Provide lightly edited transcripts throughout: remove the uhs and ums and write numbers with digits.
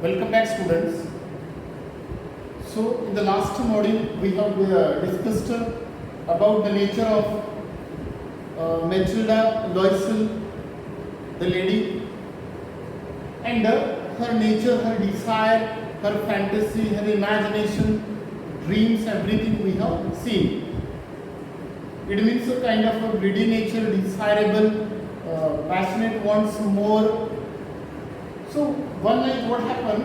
Welcome back, students. So, in the last module, we have discussed about the nature of Matilda Loisel, the lady, and her nature, her desire, her fantasy, her imagination, dreams, everything we have seen. It means a kind of a greedy nature, desirable, passionate, wants more. So one night what happened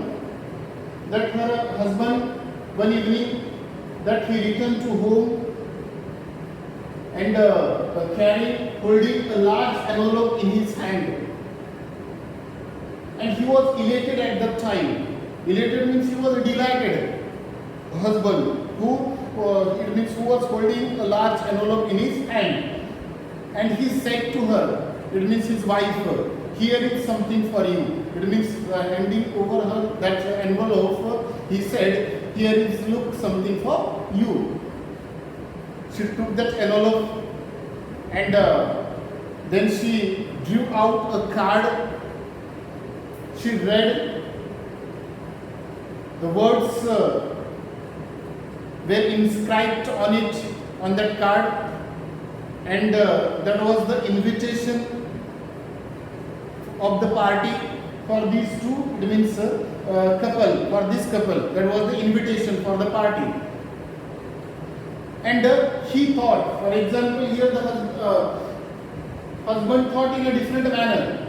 that her husband one evening that he returned to home and holding a large envelope in his hand, and he was elated at that time. Elated means he was delighted. Husband who it means who was holding a large envelope in his hand, and he said to her, it means his wife, here is something for you. It means handing over her that envelope, he said, here is look something for you. She took that envelope and then she drew out a card. She read the words were inscribed on it, on that card, and that was the invitation of the party for these two, it means couple, for this couple. That was the invitation for the party. And he thought, for example, here the husband thought in a different manner.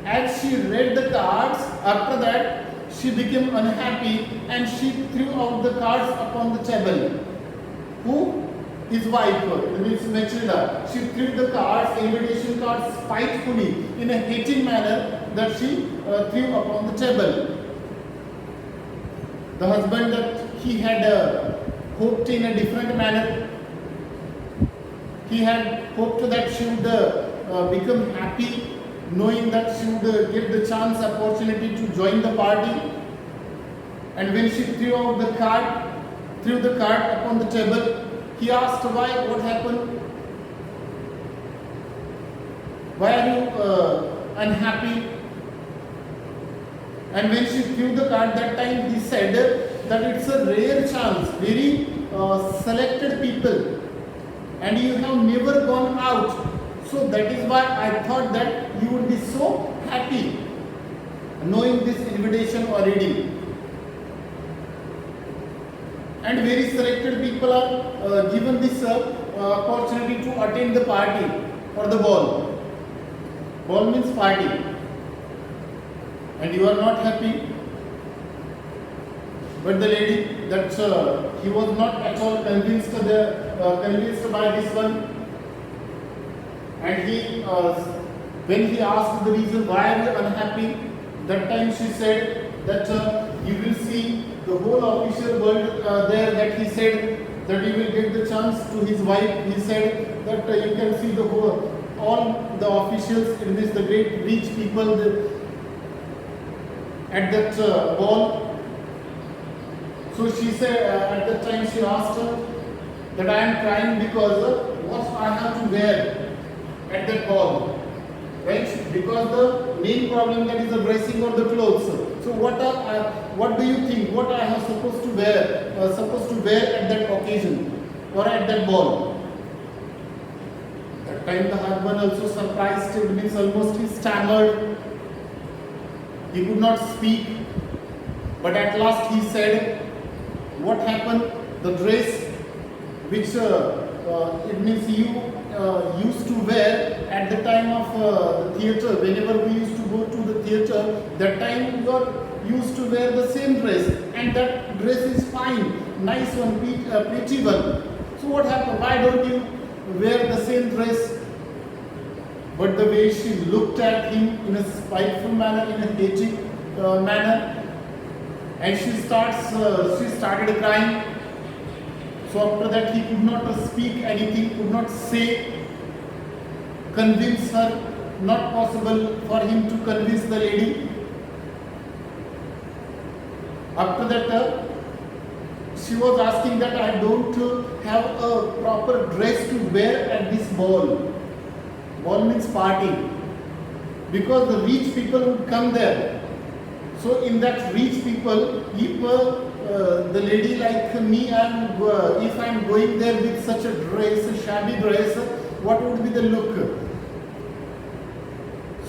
As she read the cards, after that she became unhappy and she threw out the cards upon the table. Who? His wife, it means Matilda. She threw the cards, invitation cards, spitefully in a hating manner that she threw upon the table. The husband that he had hoped in a different manner. He had hoped that she would become happy, knowing that she would get the chance, opportunity to join the party. And when she threw the card upon the table, he asked why, what happened? Why are you unhappy? And when she threw the card that time, he said that it's a rare chance, very selected people, and you have never gone out. So that is why I thought that you would be so happy knowing this invitation already. And very selected people are given this opportunity to attend the party or the ball. Ball means party. And you are not happy. But the lady, that he was not at all convinced by this one. And he, when he asked the reason why are you unhappy, that time she said that you will see the whole official world there, that he said that he will get the chance to his wife. He said that you can see the whole, all the officials, in this the great rich people at that ball. So she said at that time she asked her that I am crying because what I have to wear at that ball, right? Because the main problem that is the dressing or the clothes. So what do you think? What I have supposed to wear at that occasion or at that ball? That time the husband also surprised. It means almost he stammered. He could not speak. But at last he said, "What happened? The dress which it means you used to wear at the time of the theatre. Whenever we used to go to the theatre, that time you are used to wear the same dress, and that dress is fine, nice one, pretty one. So what happened? Why don't you wear the same dress?" But the way she looked at him in a spiteful manner, in a hating manner, and she started crying. So after that he could not speak anything, could not say, convince her, not possible for him to convince the lady. After that she was asking that I don't have a proper dress to wear at this ball. Ball means party. Because the rich people would come there. So in that rich people, if the lady like me, and if I am going there with such a dress, a shabby dress, what would be the look?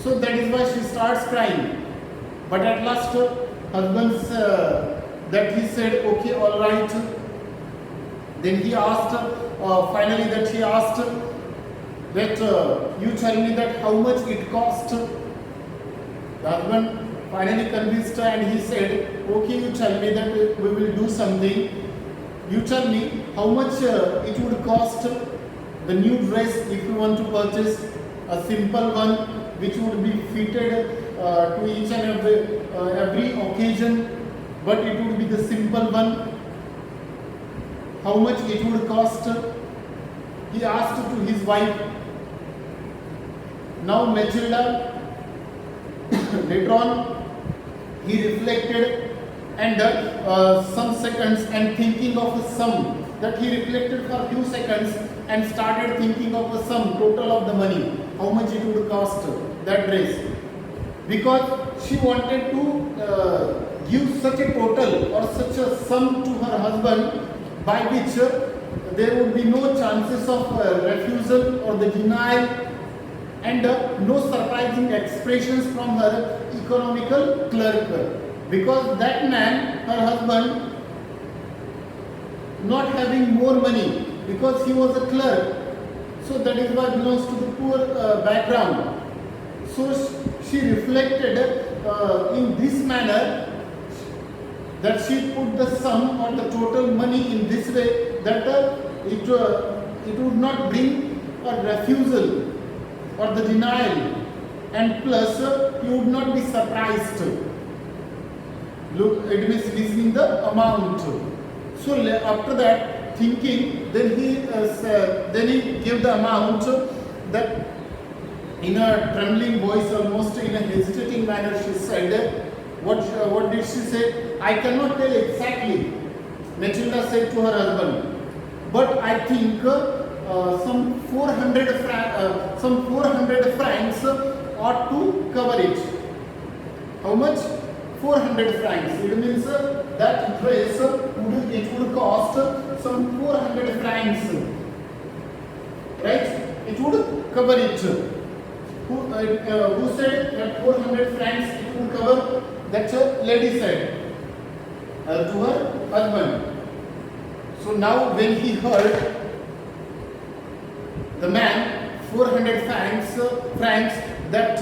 So that is why she starts crying. But at last, husband that he said, okay, all right. Then he asked, finally that he asked that you tell me that how much it cost. The husband finally convinced her and he said, okay, you tell me that we will do something. You tell me how much it would cost the new dress if you want to purchase a simple one which would be fitted to each and every occasion, but it would be the simple one. How much it would cost? He asked to his wife. Now Matilda, later on, he reflected and some seconds and thinking of a sum, that he reflected for a few seconds and started thinking of a sum, total of the money, how much it would cost that dress. Because she wanted to give such a total or such a sum to her husband by which there would be no chances of refusal or the denial, and no surprising expressions from her economical clerk, because that man, her husband, not having more money because he was a clerk, so that is why belongs to the poor background. So she reflected in this manner, that she put the sum or the total money in this way, that it would not bring a refusal or the denial, and plus you would not be surprised. Look, it means listening the amount. So after that thinking, then he gave the amount, that in a trembling voice, almost in a hesitating manner, she said, what did she say? I cannot tell exactly, Matilda said to her husband, but I think some 400 francs ought to cover it. How much? 400 francs. It means that dress would cost some 400 francs. Right? It would cover it. Who said that 400 francs it would cover? That lady said to her husband. So now when he heard the man 400 francs, that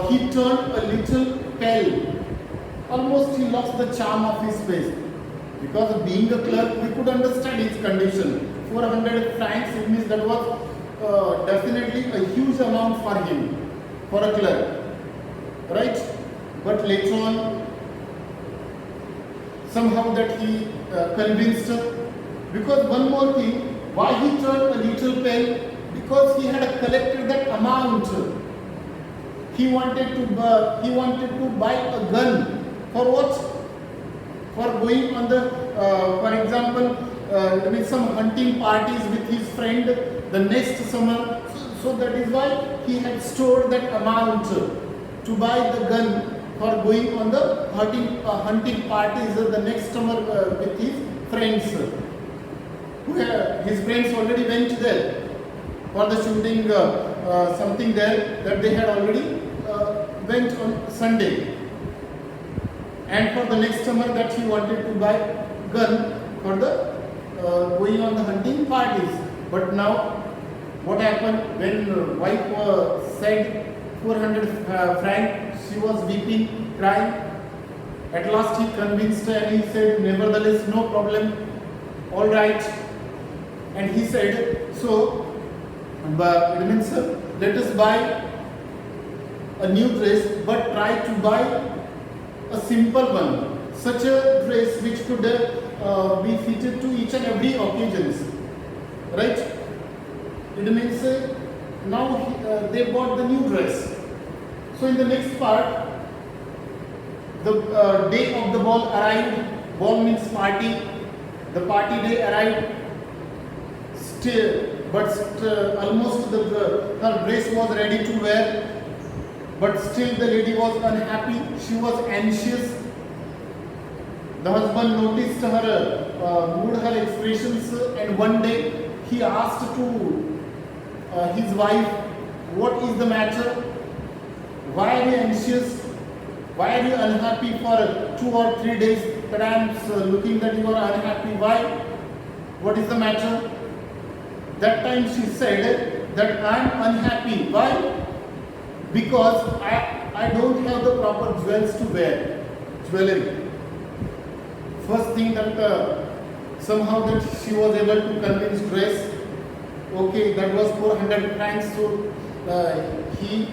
he turned a little pale. Almost he lost the charm of his face. Because being a clerk, we could understand his condition. 400 francs, it means that was definitely a huge amount for him, for a clerk. Right? But later on, somehow that he convinced her. Because one more thing, why he turned a little pale? Because he had collected that amount. He wanted to buy a gun. For what? For going on the, for example, some hunting parties with his friend the next summer. So that is why he had stored that amount to buy the gun for going on the hunting parties the next summer with his friends. His friends already went there for the shooting something there that they had already went on Sunday. And for the next summer that he wanted to buy gun for the going on the hunting parties. But now what happened when wife said 400 franc, she was weeping, crying. At last he convinced her and he said, nevertheless, no problem, all right. And he said, so it means let us buy a new dress, but try to buy a simple one, such a dress which could be fitted to each and every occasions, right? It means now they bought the new dress. So in the next part, the day of the ball arrived. Ball means party. The party day arrived. Still, but almost her dress was ready to wear. But still the lady was unhappy. She was anxious. The husband noticed her mood, her expressions, and one day he asked to his wife, "What is the matter? Why are you anxious? Why are you unhappy for 2 or 3 days that I am looking that you are unhappy? Why? What is the matter?" That time she said that I am unhappy. Why? Because I don't have the proper jewels to wear, jewelry. First thing that somehow that she was able to convince dress. Okay, that was 400 francs, so he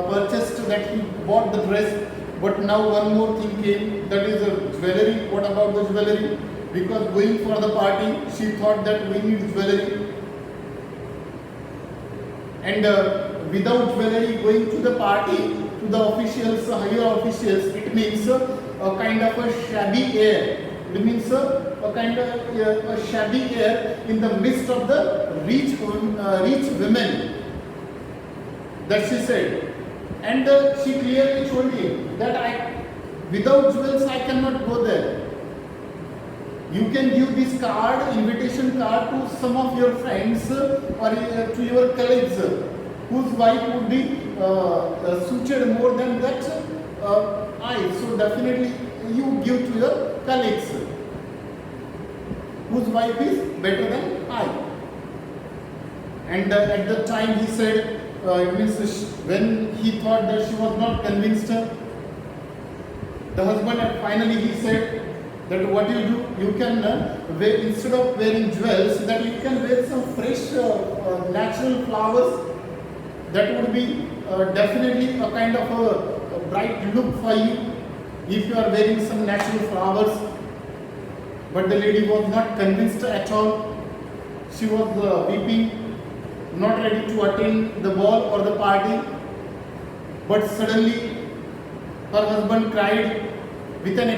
purchased that, he bought the dress. But now one more thing came, that is jewelry. What about the jewelry? Because going for the party, she thought that we need jewelry. And without jewelry going to the party, to the officials, higher officials, it means a kind of a shabby air. It means a kind of a shabby air in the midst of the rich women. That she said. And she clearly told him that without jewels I cannot go there. You can give this card, invitation card, to some of your friends or to your colleagues whose wife would be suited more than that I. So definitely you give to your colleagues whose wife is better than I. And at the time he said, it means when he thought that she was not convinced, the husband finally he said that what you do, you can wear, instead of wearing jewels, that you can wear some fresh natural flowers. That would be definitely a kind of a bright look for you if you are wearing some natural flowers. But the lady was not convinced at all. She was weeping, not ready to attend the ball or the party. But suddenly her husband cried with an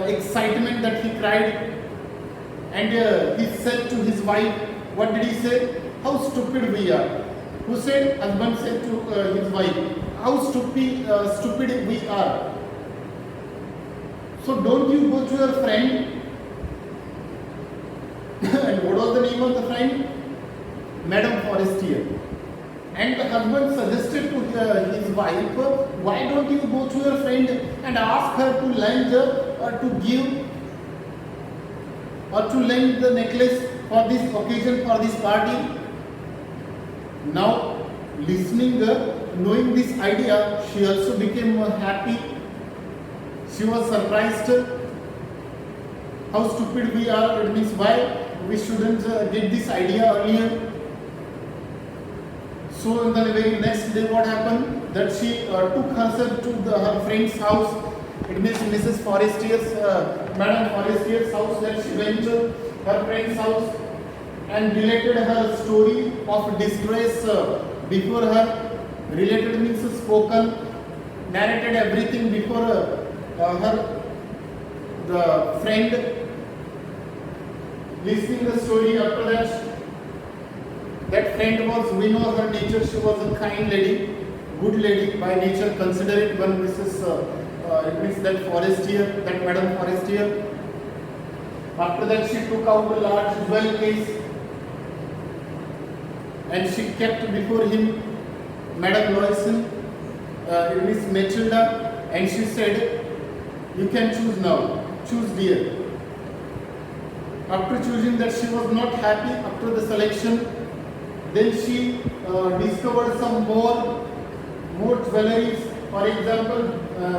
excitement that he cried, and he said to his wife, what did he say? How stupid we are. Who said? Husband said to his wife, how stupid we are. So don't you go to your friend? And what was the name of the friend? Madame Forestier. And the husband suggested to his wife, why don't you go to your friend and ask her to lend or to give or to lend the necklace for this occasion, for this party. Now, listening, knowing this idea, she also became happy. She was surprised how stupid we are. It means why we shouldn't get this idea earlier. So in the very next day, what happened? That she took herself to her friend's house. It means Mrs. Forestier's, Madame Forestier's house. That she went to her friend's house and related her story of distress before her. Related means spoken, narrated everything before her, the friend. Listening the story after that friend was, we know her nature, she was a kind lady, good lady by nature. Consider it one Mrs. It means that Forestier, that Madame Forestier. After that, she took out a large jewel case and she kept before him Madame Loison, it means Matilda, and she said, you can choose now, choose dear. After choosing that, she was not happy after the selection. Then she discovered some more jewelries, for example,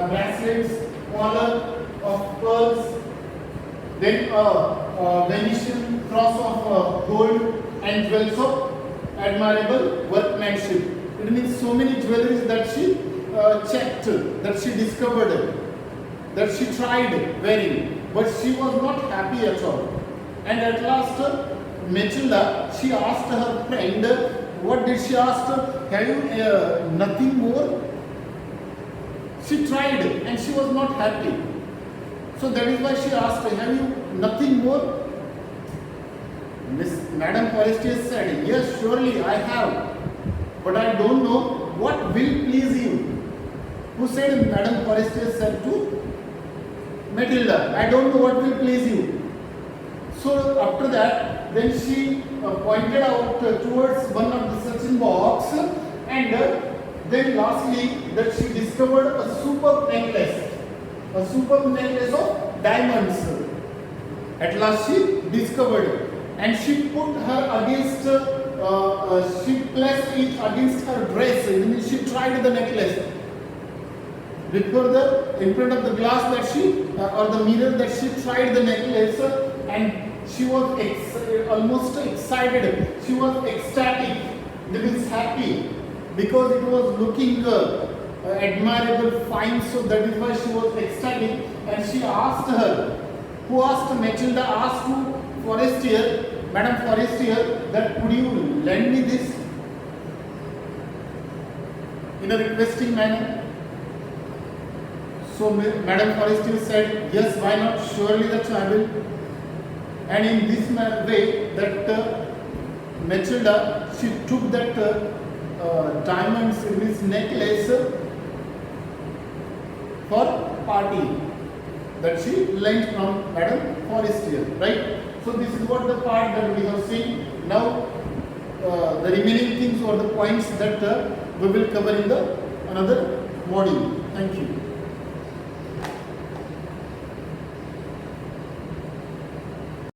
bracelets, collar of pearls, then a Venetian cross of gold and jewels of admirable workmanship. It means so many jewelries that she checked, that she discovered, that she tried wearing, but she was not happy at all. And at last, Matilda, she asked her friend, what did she ask? Have you nothing more? She tried and she was not happy. So that is why she asked, have you nothing more? Madame Forestier said, yes, surely I have. but I don't know what will please you. Who said? Madame Forestier said to Matilda, I don't know what will please you. So after that, then she pointed out towards one of the searching box, and then lastly that she discovered a superb necklace of diamonds. At last she discovered, and she put her against, she placed it against her dress. And she tried the necklace before in front of the glass that she or the mirror that she tried the necklace, and she was almost excited. She was ecstatic. That is happy because it was looking admirable, fine. So that is why she was ecstatic. And she asked her, who asked Matilda, asked to Forestier, Madame Forestier, that could you lend me this in a requesting manner. So Madame Forestier said, yes, why not? Surely that I will. And in this way, that Matilda, she took that diamonds in this necklace for party that she lent from Madame Forestier, right? So this is what the part that we have seen. Now the remaining things or the points that we will cover in the another module. Thank you.